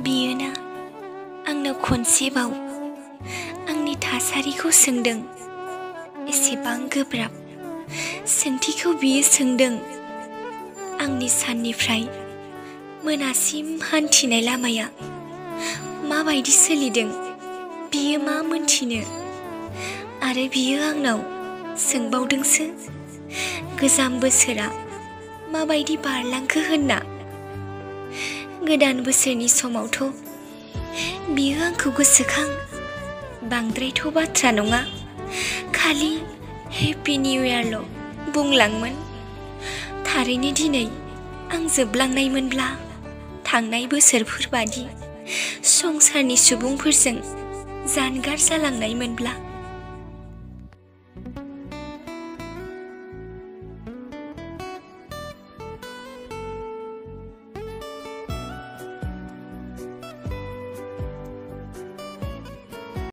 बियो ना आंनाव खनसेबाव आंनि थासारिखौ सोंदों। एसेबां गोब्राब सोंथिखौ बियो सोंदों। आंनि साननिफ्राय मोनासिम हान्थिनाय लामाया माबायदि सोलिदों बियो मा मोनथिनो। आरो बियो आंनाव सोंबावदोंसो गोजाम बोसोरा माबायदि बारलांखो होनना। गोदान बोसोरनि समावथ' बियो आंखौ गोसोखां, बांद्रायथ' बाथ्रा नङा, खालि हेपि निउ इयारल' बुंलांमोन। थारैनो दिनै आं जोबलांनायमोनब्ला, थांनाय बोसोरफोर बादि संसारनि सुबुंफोरजों जानगार जालांनायमोनब्ला